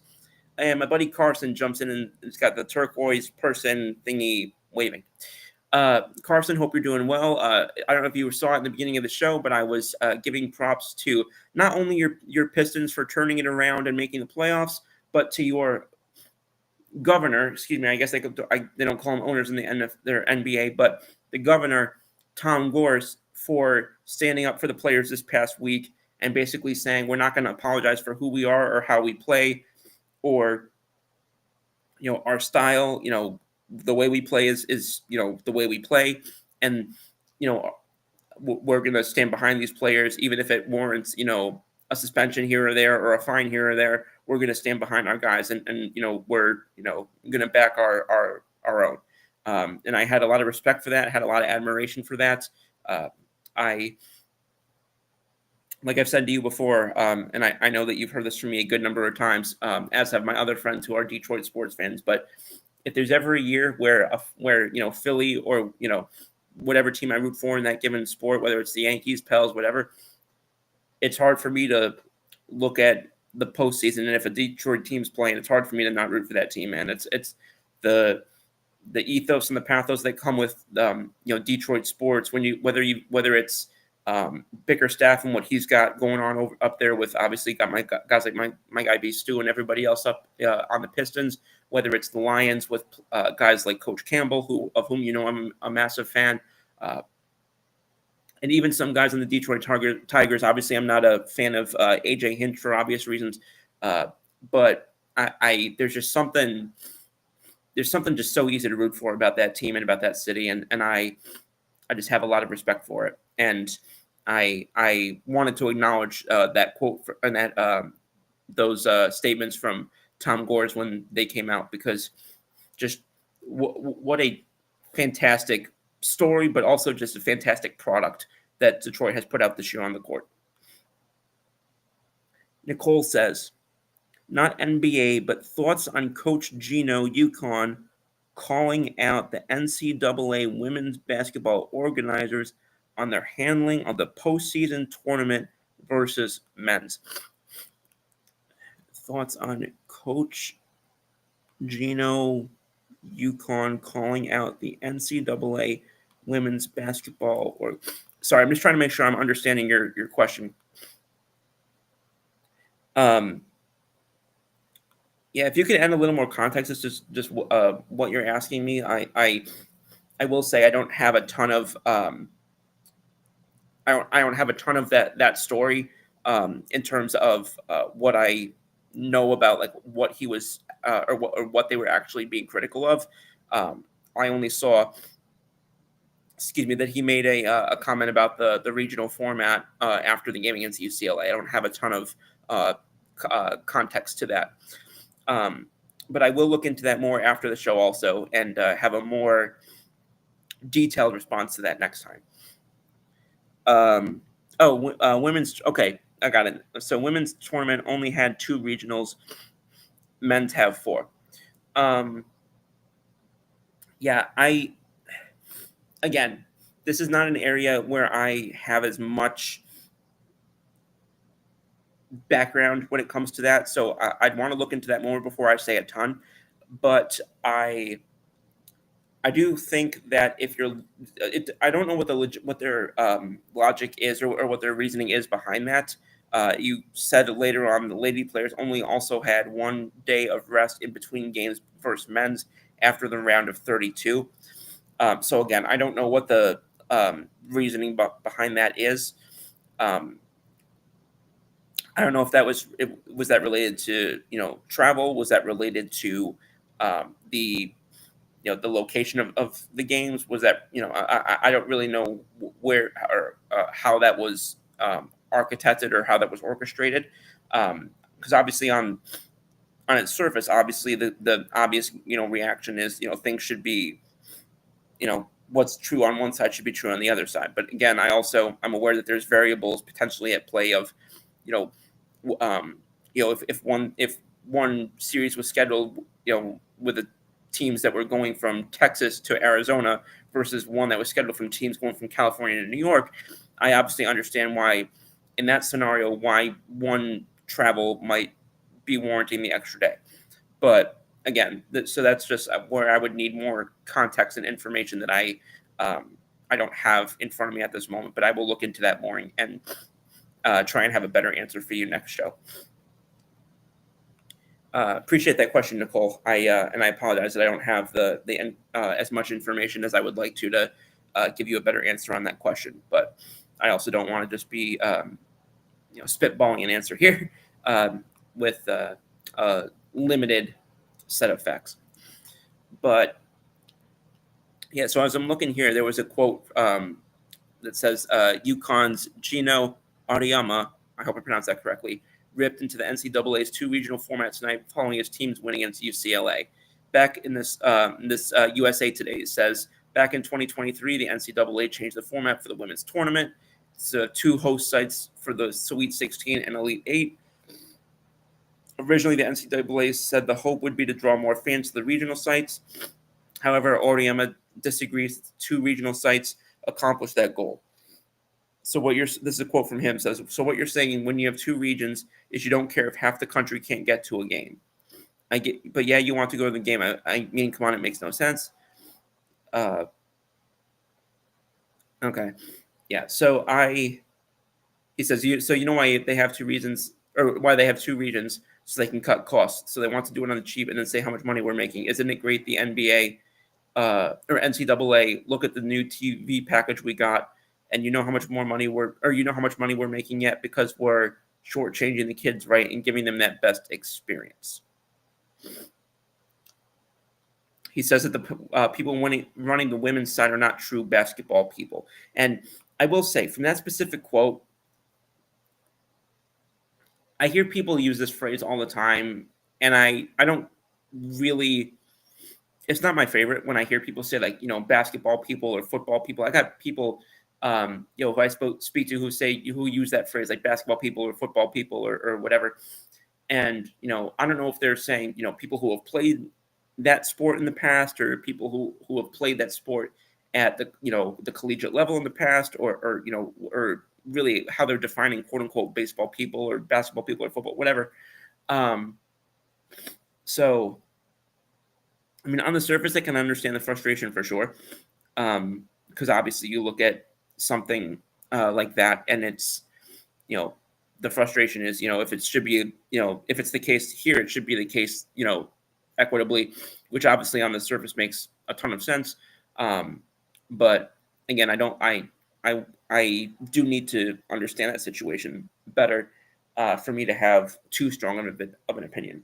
And my buddy Carson jumps in and it's got the turquoise person thingy waving. Carson, hope you're doing well. I don't know if you saw it in the beginning of the show, but I was giving props to not only your Pistons for turning it around and making the playoffs, but to your governor. Excuse me, I guess they don't call them owners in their NBA, but the governor, Tom Gores, for standing up for the players this past week and basically saying we're not going to apologize for who we are or how we play or our style. The way we play is the way we play, and we're going to stand behind these players even if it warrants a suspension here or there or a fine here or there. We're going to stand behind our guys, and we're going to back our own. And I had a lot of respect for that. Had a lot of admiration for that. Like I've said to you before, and I know that you've heard this from me a good number of times, as have my other friends who are Detroit sports fans. But if there's ever a year where Philly or whatever team I root for in that given sport, whether it's the Yankees, Pels, whatever, it's hard for me to look at the postseason. And if a Detroit team's playing, it's hard for me to not root for that team, man. It's the ethos and the pathos that come with Detroit sports. Whether it's Bickerstaff and what he's got going on up there with, obviously got my guys like my guy B Stu and everybody else up on the Pistons, whether it's the Lions with guys like Coach Campbell, of whom I'm a massive fan, and even some guys on the Detroit Tigers. Obviously, I'm not a fan of AJ Hinch for obvious reasons, but there's just something just so easy to root for about that team and about that city, and I just have a lot of respect for it. And I wanted to acknowledge that quote and that those statements from Tom Gores when they came out, because just what a fantastic story, but also just a fantastic product that Detroit has put out this year on the court. Nicole says, not NBA, but thoughts on Coach Gino UConn calling out the NCAA women's basketball organizers on their handling of the postseason tournament versus men's. Thoughts on Coach Gino UConn calling out the NCAA women's basketball sorry, I'm just trying to make sure I'm understanding your question. Yeah, if you could add a little more context as just what you're asking me. I will say I don't have a ton of I don't have a ton of that story in terms of what I know about like what he was or what they were actually being critical of. I only saw, that he made a comment about the regional format after the game against UCLA. I don't have a ton of context to that. But I will look into that more after the show also and have a more detailed response to that next time. Women's. Okay, I got it. So women's tournament only had 2 regionals. Men's have 4. Yeah, again, this is not an area where I have as much background when it comes to that, so I'd want to look into that more before I say a ton. But I do think that if you're, I don't know what their logic is, or what their reasoning is behind that. You said later on the lady players only also had 1 day of rest in between games versus men's after the round of 32. So again, I don't know what the reasoning behind that is. I don't know if that was that related to travel? Was that related to the the location of the games? Was that I don't really know where or how that was architected or how that was orchestrated. Because obviously on its surface, obviously the obvious reaction is things should be what's true on one side should be true on the other side. But again, I'm aware that there's variables potentially at play of you know if one series was scheduled with the teams that were going from Texas to Arizona versus one that was scheduled from teams going from California to New York, I obviously understand why in that scenario why one travel might be warranting the extra day. But again, so that's just where I would need more context and information that I don't have in front of me at this moment. But I will look into that more and try and have a better answer for you next show. Appreciate that question, Nicole. And I apologize that I don't have the as much information as I would like to give you a better answer on that question. But I also don't want to just be spitballing an answer here with a limited set of facts. But yeah, so as I'm looking here, there was a quote that says UConn's Gino Auriemma, I hope I pronounced that correctly, ripped into the NCAA's 2 regional format tonight following his team's win against UCLA. Back in this USA Today, it says, back in 2023, the NCAA changed the format for the women's tournament. So 2 host sites for the Sweet 16 and Elite 8. Originally, the NCAA said the hope would be to draw more fans to the regional sites. However, Auriemma disagrees. 2 regional sites accomplished that goal. So this is a quote from him, says, so what you're saying when you have 2 regions is you don't care if half the country can't get to a game. I get, but yeah, you want to go to the game. I mean, come on, it makes no sense. Okay. Yeah. So he says, so you know why they have 2 reasons, or why they have 2 regions, so they can cut costs. So they want to do it on the cheap and then say how much money we're making. Isn't it great the NBA or NCAA look at the new TV package we got, and you know how much money we're making yet because we're shortchanging the kids, right, and giving them that best experience. He says that the people running the women's side are not true basketball people. And I will say, from that specific quote, I hear people use this phrase all the time, and I don't really, it's not my favorite when I hear people say, like, basketball people or football people. I got people, who I speak to who use that phrase, like basketball people or football people or whatever. And, I don't know if they're saying, people who have played that sport in the past, or people who have played that sport at the, the collegiate level in the past, or really how they're defining quote unquote baseball people or basketball people or football, whatever. So, I mean, on the surface, I can understand the frustration for sure. Because obviously you look at something like that and it's, the frustration is, if it should be, if it's the case here, it should be the case, equitably, which obviously on the surface makes a ton of sense. But again, I do need to understand that situation better for me to have too strong of an opinion.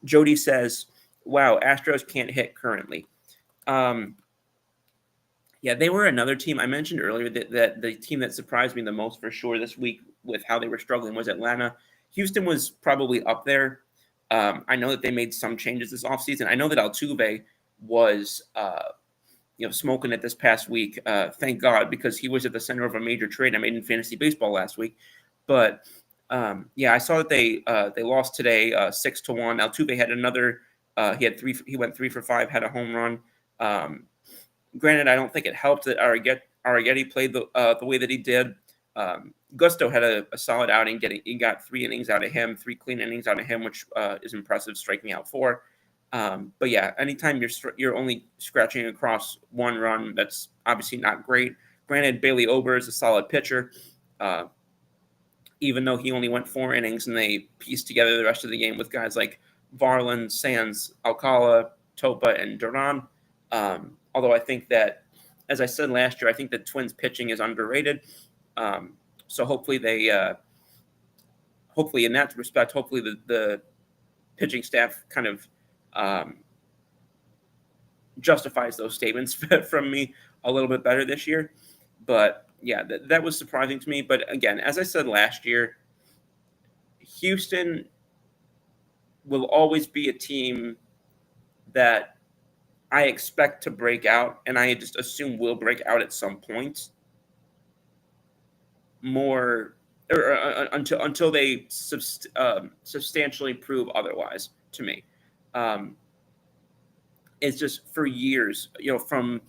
Jody says, wow, Astros can't hit currently. Yeah, they were another team. I mentioned earlier that the team that surprised me the most for sure this week with how they were struggling was Atlanta. Houston was probably up there. I know that they made some changes this offseason. I know that Altuve was smoking it this past week. Thank God, because he was at the center of a major trade I made in fantasy baseball last week. But I saw that they lost today 6-1. Altuve had another. He had three. He went 3 for 5, had a home run. Granted, I don't think it helped that Arrighetti played the way that he did. Gusto had a solid outing. He got 3 innings out of him, 3 clean innings out of him, which is impressive, striking out 4. But yeah, anytime you're only scratching across 1 run, that's obviously not great. Granted, Bailey Ober is a solid pitcher, even though he only went 4 innings, and they pieced together the rest of the game with guys like Varland, Sands, Alcala, Topa, and Duran. Although I think that, as I said last year, I think the Twins pitching is underrated. So hopefully hopefully in that respect, hopefully the pitching staff kind of justifies those statements from me a little bit better this year. But yeah, that was surprising to me. But again, as I said last year, Houston will always be a team that I expect to break out, and I just assume will break out at some point. More or until they substantially prove otherwise to me. It's just for years, from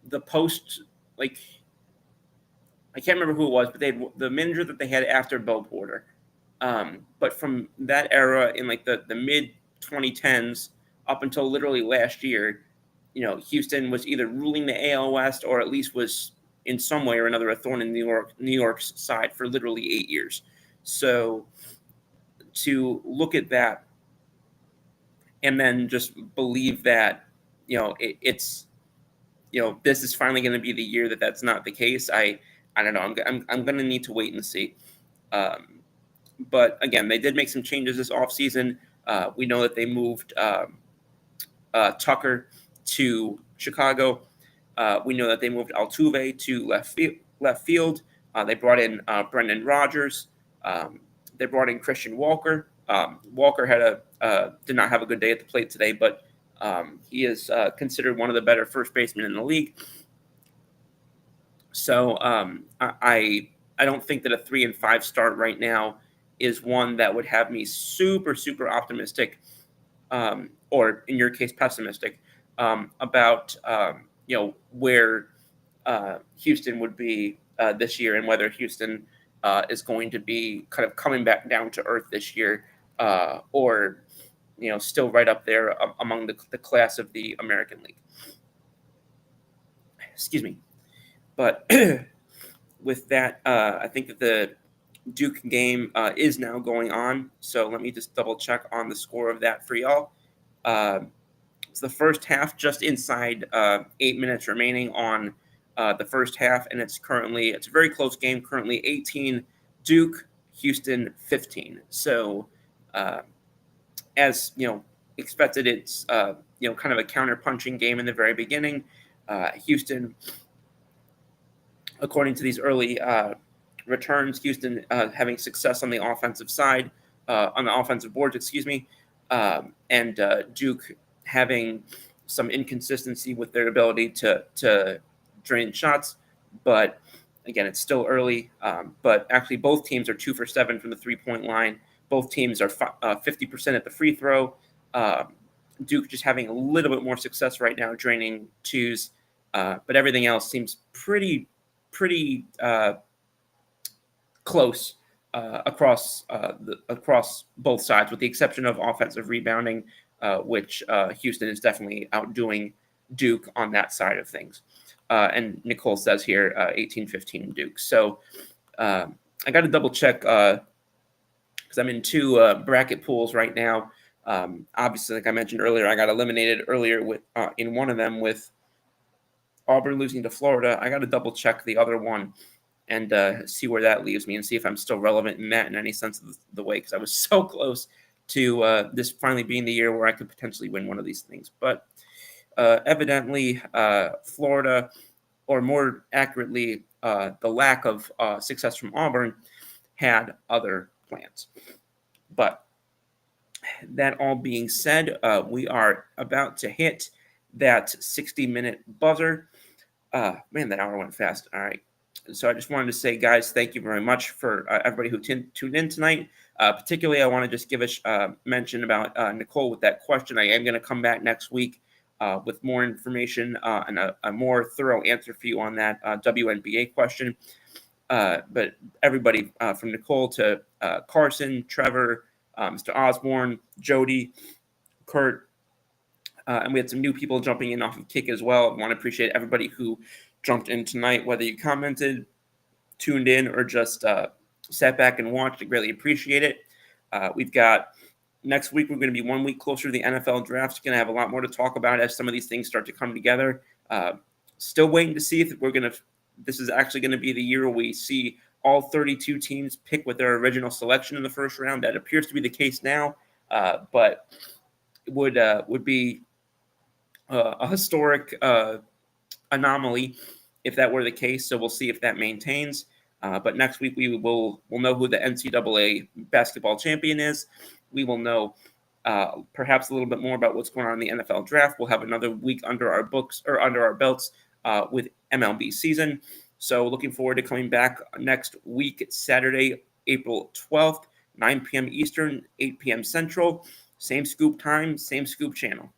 the post, like, I can't remember who it was, but the manager that they had after Bo Porter. But from that era in like the mid 2010s up until literally last year, Houston was either ruling the AL West or at least was in some way or another a thorn in New York's side for literally 8 years. So to look at that and then just believe that, it's, this is finally going to be the year that's not the case. I don't know. I'm going to need to wait and see. But again, they did make some changes this offseason. We know that they moved Tucker to Chicago. We know that they moved Altuve to left field. They brought in Brendan Rodgers. They brought in Christian Walker. Walker did not have a good day at the plate today, but he is considered one of the better first basemen in the league. So I don't think that a 3-5 start right now is one that would have me super, super optimistic, or in your case, pessimistic, about where Houston would be this year, and whether Houston is going to be kind of coming back down to earth this year, or still right up there among the class of the American League. Excuse me. But with that, I think that the Duke game is now going on. So let me just double check on the score of that for y'all. It's the first half, just inside 8 minutes remaining on the first half, and it's a very close game. Currently 18 Duke, Houston 15. So as expected, it's kind of a counter-punching game in the very beginning. Houston, according to these early returns, Houston having success on the offensive side, on the offensive boards, and Duke having some inconsistency with their ability to drain shots. But again, it's still early. But actually, both teams are 2 for 7 from the 3-point line. Both teams are 50% at the free throw. Duke just having a little bit more success right now draining twos, but everything else seems pretty close across both sides, with the exception of offensive rebounding, which Houston is definitely outdoing Duke on that side of things. And Nicole says here 18-15 Duke. So I got to double check because I'm in 2 bracket pools right now. Obviously, like I mentioned earlier, I got eliminated earlier with in one of them with Auburn losing to Florida. I got to double check the other one and see where that leaves me, and see if I'm still relevant in that in any sense of the way, because I was so close to this finally being the year where I could potentially win one of these things. But evidently, Florida, or more accurately, the lack of success from Auburn, had other plans. But that all being said, we are about to hit that 60-minute buzzer. Man, that hour went fast. All right. So I just wanted to say, guys, thank you very much for everybody who tuned in tonight. Particularly, I want to just give a mention about Nicole with that question. I am going to come back next week with more information and a more thorough answer for you on that WNBA question. But everybody from Nicole to Carson, Trevor, Mr. Osborne, Jody, Kurt, and we had some new people jumping in off of Kick as well. I want to appreciate everybody who jumped in tonight, whether you commented, tuned in, or just sat back and watched. I greatly appreciate it. We've got next week, we're going to be 1 week closer to the NFL draft. Going to have a lot more to talk about as some of these things start to come together. Still waiting to see if this is actually going to be the year where we see all 32 teams pick with their original selection in the first round. That appears to be the case now, but it would be a historic anomaly if that were the case. So we'll see if that maintains. But next week we'll know who the NCAA basketball champion is. We will know perhaps a little bit more about what's going on in the NFL draft. We'll have another week under our belts with MLB season. So looking forward to coming back next week, Saturday, April 12th, 9 p.m. Eastern, 8 p.m. Central. Same scoop time, same scoop channel.